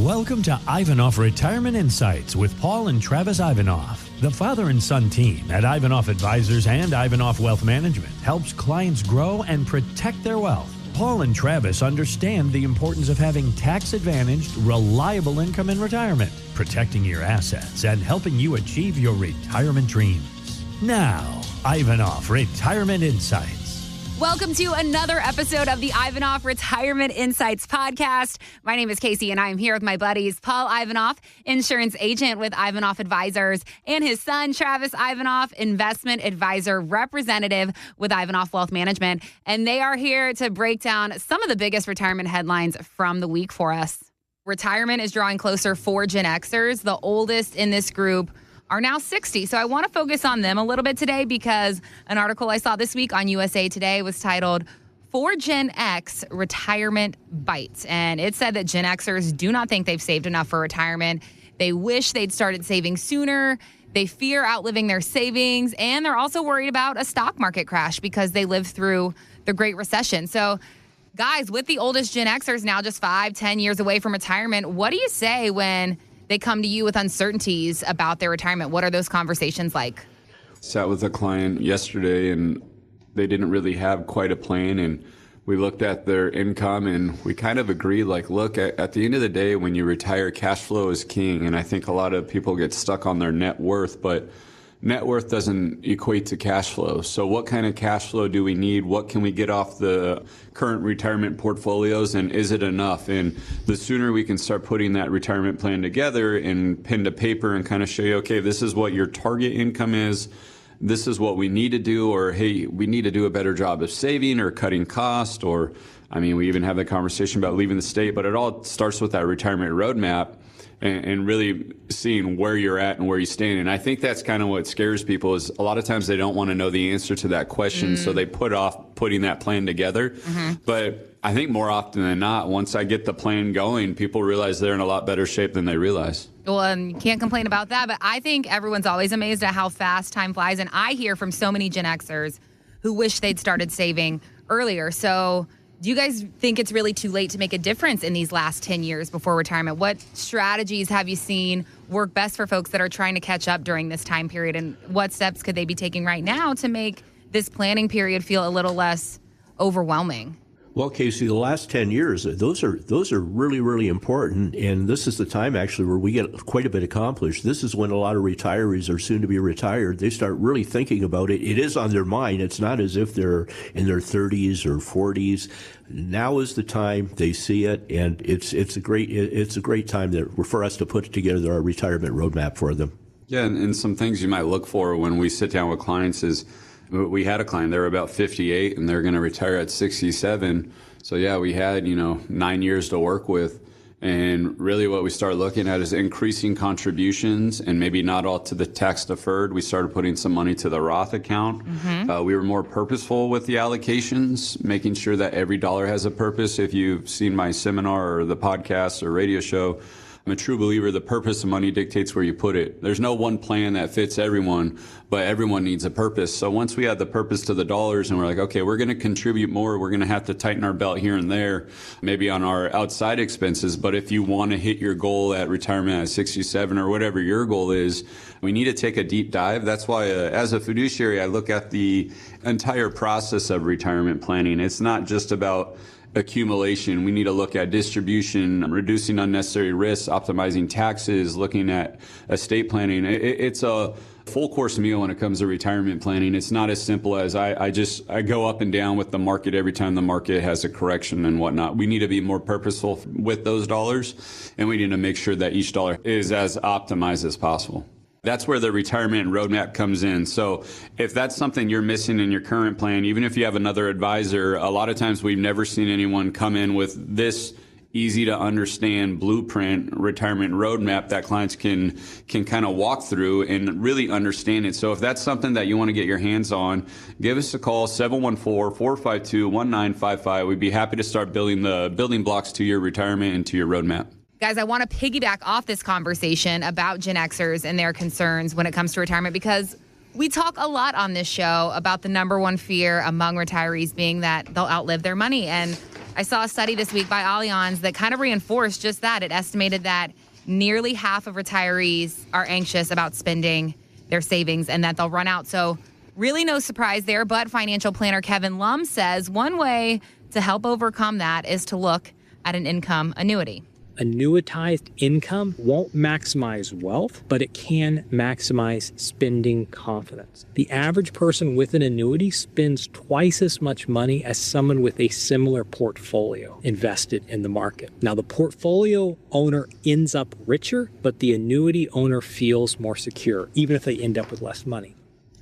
Welcome to Ivanoff Retirement Insights with Paul and Travis Ivanoff. The father and son team at Ivanoff Advisors and Ivanoff Wealth Management helps clients grow and protect their wealth. Paul and Travis understand the importance of having tax-advantaged, reliable income in retirement, protecting your assets, and helping you achieve your retirement dreams. Now, Ivanoff Retirement Insights. Welcome to another episode of the Ivanoff Retirement Insights podcast. My name is Casey, and I am here with my buddies, Paul Ivanoff, insurance agent with Ivanoff Advisors, and his son, Travis Ivanoff, investment advisor representative with Ivanoff Wealth Management. And they are here to break down some of the biggest retirement headlines from the week for us. Retirement is drawing closer for Gen Xers. The oldest in this group are now 60. So I want to focus on them a little bit today because an article I saw this week on USA Today was titled, "For Gen X, Retirement Bites." And it said that Gen Xers do not think they've saved enough for retirement. They wish they'd started saving sooner. They fear outliving their savings. And they're also worried about a stock market crash because they lived through the Great Recession. So guys, with the oldest Gen Xers now just 5-10 years away from retirement, what do you say when they come to you with uncertainties about their retirement? What are those conversations like? Sat with a client yesterday and they didn't really have quite a plan, and we looked at their income and we kind of agreed, like, look, at the end of the day, when you retire, cash flow is king. And I think a lot of people get stuck on their net worth, but net worth doesn't equate to cash flow. So what kind of cash flow do we need? What can we get off the current retirement portfolios, and is it enough? And the sooner we can start putting that retirement plan together and pen to paper and kind of show you, okay, this is what your target income is, this is what we need to do, or hey, we need to do a better job of saving or cutting cost, or I mean, we even have the conversation about leaving the state, but it all starts with that retirement roadmap and really seeing where you're at and where you stand. And I think that's kind of what scares people, is a lot of times they don't want to know the answer to that question, so they put off putting that plan together. But I think more often than not, once I get the plan going, people realize they're in a lot better shape than they realize. Well, you can't complain about that, but I think everyone's always amazed at how fast time flies. And I hear from so many Gen Xers who wish they'd started saving earlier. So do you guys think it's really too late to make a difference in these last 10 years before retirement? What strategies have you seen work best for folks that are trying to catch up during this time period? And what steps could they be taking right now to make this planning period feel a little less overwhelming? Well, Casey, the last 10 years, those are really, really important. And this is the time, actually, where we get quite a bit accomplished. This is when a lot of retirees are soon to be retired. They start really thinking about it. It is on their mind. It's not as if they're in their 30s or 40s. Now is the time. They see it, and it's a great time for us to put together our retirement roadmap for them. Yeah, and some things you might look for when we sit down with clients is, we had a client, they were about 58 and they're going to retire at 67. So yeah, we had, 9 years to work with. And really what we started looking at is increasing contributions, and maybe not all to the tax deferred. We started putting some money to the Roth account. We were more purposeful with the allocations, making sure that every dollar has a purpose. If you've seen my seminar or the podcast or radio show, I'm a true believer the purpose of money dictates where you put it. There's no one plan that fits everyone, but everyone needs a purpose. So once we had the purpose to the dollars and we're like, okay, we're going to contribute more, we're going to have to tighten our belt here and there, maybe on our outside expenses. But if you want to hit your goal at retirement at 67 or whatever your goal is, we need to take a deep dive. That's why as a fiduciary, I look at the entire process of retirement planning. It's not just about accumulation. We need to look at distribution, reducing unnecessary risks, optimizing taxes, looking at estate planning. It's a full course meal when it comes to retirement planning. It's not as simple as I go up and down with the market every time the market has a correction and whatnot. We need to be more purposeful with those dollars, and we need to make sure that each dollar is as optimized as possible. That's where the retirement roadmap comes in. So if that's something you're missing in your current plan, even if you have another advisor, a lot of times we've never seen anyone come in with this easy to understand blueprint retirement roadmap that clients can kind of walk through and really understand it. So if that's something that you want to get your hands on, give us a call, 714-452-1955. We'd be happy to start building the building blocks to your retirement and to your roadmap. Guys, I want to piggyback off this conversation about Gen Xers and their concerns when it comes to retirement, because we talk a lot on this show about the number one fear among retirees being that they'll outlive their money. And I saw a study this week by Allianz that kind of reinforced just that. It estimated that nearly half of retirees are anxious about spending their savings and that they'll run out. So really no surprise there, but financial planner Kevin Lum says one way to help overcome that is to look at an income annuity. Annuitized income won't maximize wealth, but it can maximize spending confidence. The average person with an annuity spends twice as much money as someone with a similar portfolio invested in the market. Now, the portfolio owner ends up richer, but the annuity owner feels more secure, even if they end up with less money.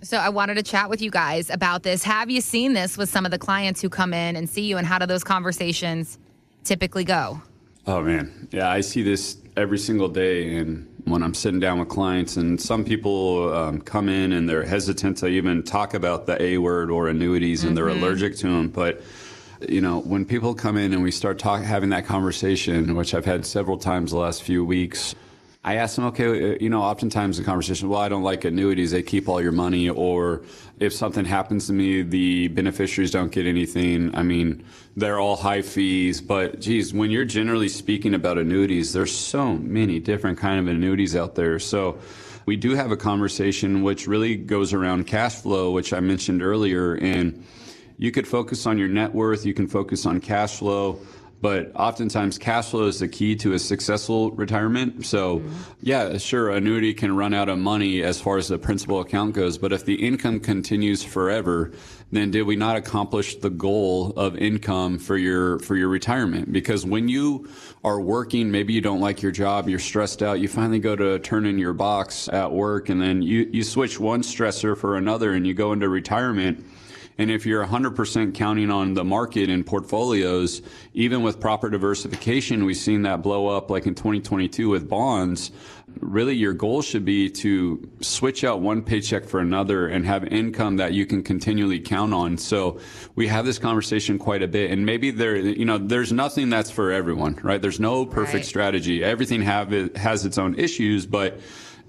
So I wanted to chat with you guys about this. Have you seen this with some of the clients who come in and see you, and how do those conversations typically go? Oh, man. Yeah, I see this every single day. And when I'm sitting down with clients, and some people come in and they're hesitant to even talk about the A word or annuities, and they're allergic to them. But, you know, when people come in and we start having that conversation, which I've had several times the last few weeks, I ask them, okay, you know, oftentimes the conversation, well, I don't like annuities. They keep all your money. Or if something happens to me, the beneficiaries don't get anything. I mean, they're all high fees. But, geez, when you're generally speaking about annuities, there's so many different kind of annuities out there. So we do have a conversation which really goes around cash flow, which I mentioned earlier. And you could focus on your net worth. You can focus on cash flow. But oftentimes, cash flow is the key to a successful retirement. So, yeah, sure, annuity can run out of money as far as the principal account goes. But if the income continues forever, then did we not accomplish the goal of income for your retirement? Because when you are working, maybe you don't like your job, you're stressed out, you finally go to turn in your box at work, and then you switch one stressor for another, and you go into retirement. And if you're 100% counting on the market and portfolios, even with proper diversification, we've seen that blow up like in 2022 with bonds. Really, your goal should be to switch out one paycheck for another and have income that you can continually count on. So we have this conversation quite a bit. And maybe there's nothing that's for everyone, right? There's no perfect strategy. Everything has its own issues, but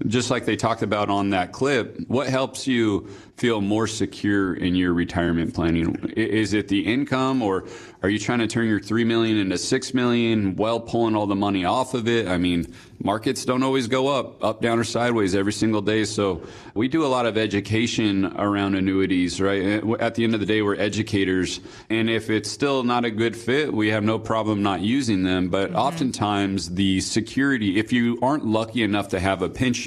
just like they talked about on that clip, what helps you feel more secure in your retirement planning? Is it the income, or are you trying to turn your $3 million into $6 million while pulling all the money off of it? I mean, markets don't always go up, down, or sideways every single day. So we do a lot of education around annuities, right? At the end of the day, we're educators. And if it's still not a good fit, we have no problem not using them. But oftentimes the security, if you aren't lucky enough to have a pension,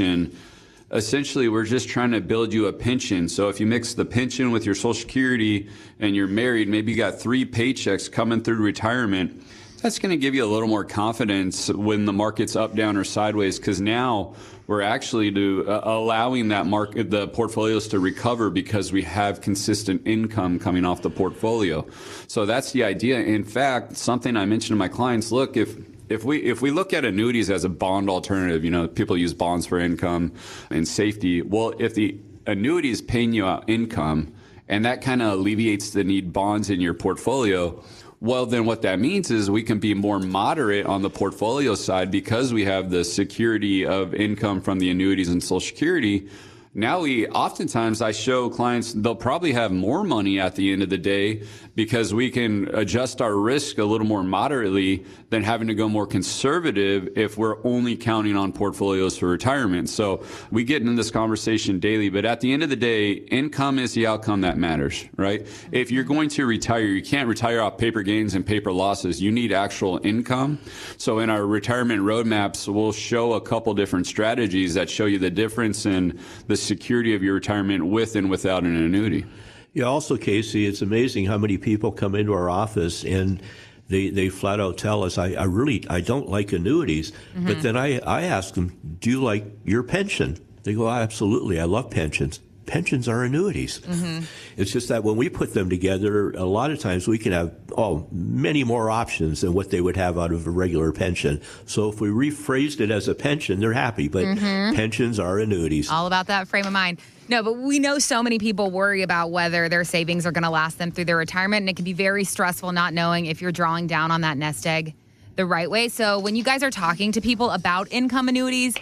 essentially, we're just trying to build you a pension. So if you mix the pension with your Social Security and you're married, maybe you got 3 paychecks coming through retirement, that's going to give you a little more confidence when the market's up, down, or sideways, because now we're actually allowing the portfolios to recover because we have consistent income coming off the portfolio. So that's the idea. In fact, something I mentioned to my clients, look, if we look at annuities as a bond alternative, you know, people use bonds for income and safety. Well, if the annuity is paying you out income and that kind of alleviates the need bonds in your portfolio, well, then what that means is we can be more moderate on the portfolio side because we have the security of income from the annuities and Social Security. Now oftentimes I show clients they'll probably have more money at the end of the day because we can adjust our risk a little more moderately than having to go more conservative if we're only counting on portfolios for retirement. So we get into this conversation daily, but at the end of the day, income is the outcome that matters, right? If you're going to retire, you can't retire off paper gains and paper losses. You need actual income. So in our retirement roadmaps, we'll show a couple different strategies that show you the difference in the security of your retirement with and without an annuity. Yeah, also, Casey, it's amazing how many people come into our office and they flat out tell us, I don't like annuities. But then I ask them, do you like your pension? They go, absolutely, I love pensions. Pensions are annuities. It's just that when we put them together, a lot of times we can have many more options than what they would have out of a regular pension. So if we rephrased it as a pension, they're happy. But pensions are annuities. All about that frame of mind. No, but we know so many people worry about whether their savings are going to last them through their retirement, and it can be very stressful not knowing if you're drawing down on that nest egg the right way. So when you guys are talking to people about income annuities,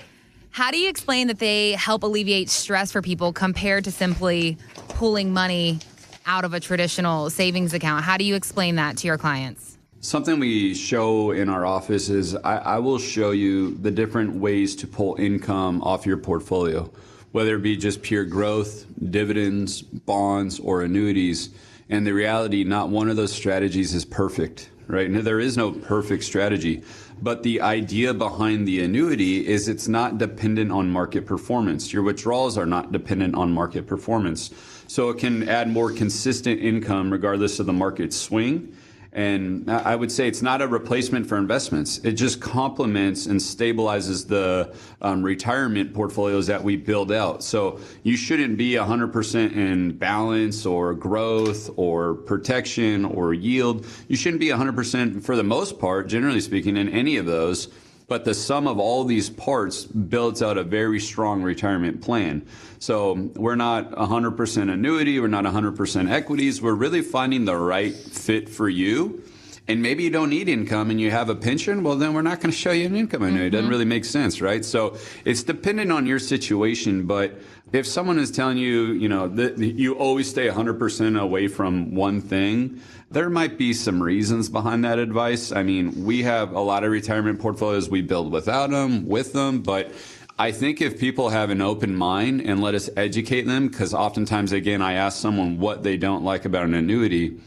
how do you explain that they help alleviate stress for people compared to simply pulling money out of a traditional savings account? How do you explain that to your clients? Something we show in our office is I will show you the different ways to pull income off your portfolio, whether it be just pure growth, dividends, bonds, or annuities. And the reality, not one of those strategies is perfect, right? No, there is no perfect strategy. But the idea behind the annuity is it's not dependent on market performance. Your withdrawals are not dependent on market performance. So it can add more consistent income regardless of the market swing. And I would say it's not a replacement for investments. It just complements and stabilizes the retirement portfolios that we build out. So you shouldn't be 100% in balance or growth or protection or yield. You shouldn't be 100% for the most part, generally speaking, in any of those. But the sum of all these parts builds out a very strong retirement plan. So we're not 100% annuity, we're not 100% equities. We're really finding the right fit for you. And maybe you don't need income and you have a pension, well, then we're not going to show you an income annuity. It doesn't really make sense, right? So it's dependent on your situation. But if someone is telling you, that you always stay 100% away from one thing, there might be some reasons behind that advice. I mean, we have a lot of retirement portfolios we build without them, with them, but I think if people have an open mind and let us educate them, because oftentimes, again, I ask someone what they don't like about an annuity,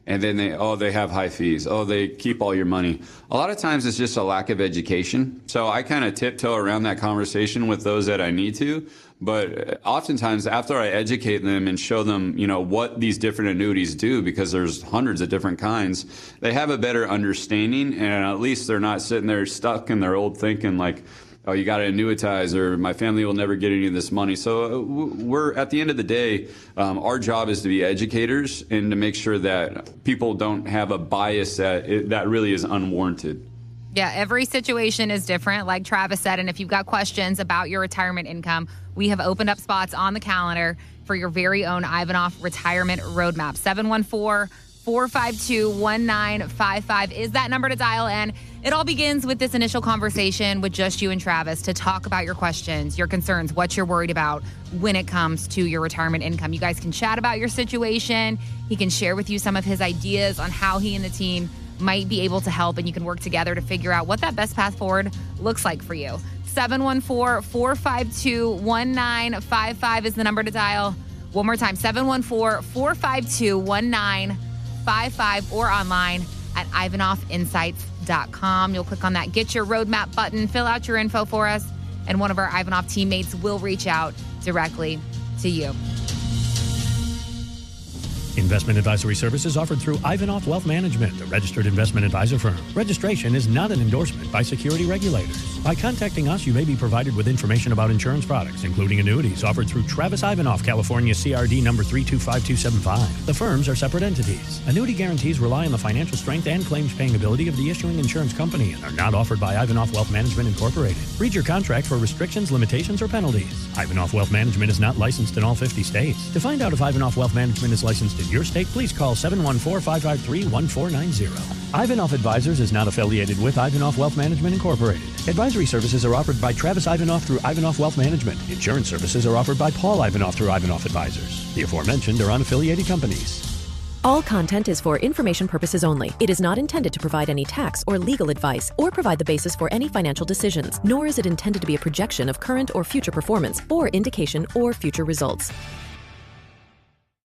and then they have high fees. They keep all your money. A lot of times it's just a lack of education. So I kind of tiptoe around that conversation with those that I need to. But oftentimes after I educate them and show them, what these different annuities do, because there's hundreds of different kinds, they have a better understanding, and at least they're not sitting there stuck in their old thinking like, oh, you got to annuitize, or my family will never get any of this money. So we're, at the end of the day, our job is to be educators and to make sure that people don't have a bias that really is unwarranted. Yeah, every situation is different, like Travis said. And if you've got questions about your retirement income, we have opened up spots on the calendar for your very own Ivanoff Retirement Roadmap. 714-452-1955 is that number to dial in. It all begins with this initial conversation with just you and Travis to talk about your questions, your concerns, what you're worried about when it comes to your retirement income. You guys can chat about your situation. He can share with you some of his ideas on how he and the team might be able to help, and you can work together to figure out what that best path forward looks like for you. 714-452-1955 is the number to dial. One more time, 714-452-1955, or online at ivanoffinsights.com. You'll click on that Get Your Roadmap button, fill out your info for us, and one of our Ivanoff teammates will reach out directly to you. Investment advisory services offered through Ivanoff Wealth Management, a registered investment advisor firm. Registration is not an endorsement by security regulators. By contacting us, you may be provided with information about insurance products, including annuities offered through Travis Ivanoff, California CRD number 325275. The firms are separate entities. Annuity guarantees rely on the financial strength and claims paying ability of the issuing insurance company and are not offered by Ivanoff Wealth Management Incorporated. Read your contract for restrictions, limitations, or penalties. Ivanoff Wealth Management is not licensed in all 50 states. To find out if Ivanoff Wealth Management is licensed in your state, please call 714-553-1490. Ivanoff Advisors is not affiliated with Ivanoff Wealth Management Incorporated. Advisory services are offered by Travis Ivanoff through Ivanoff Wealth Management. Insurance services are offered by Paul Ivanoff through Ivanoff Advisors. The aforementioned are unaffiliated companies. All content is for information purposes only. It is not intended to provide any tax or legal advice or provide the basis for any financial decisions, nor is it intended to be a projection of current or future performance or indication or future results.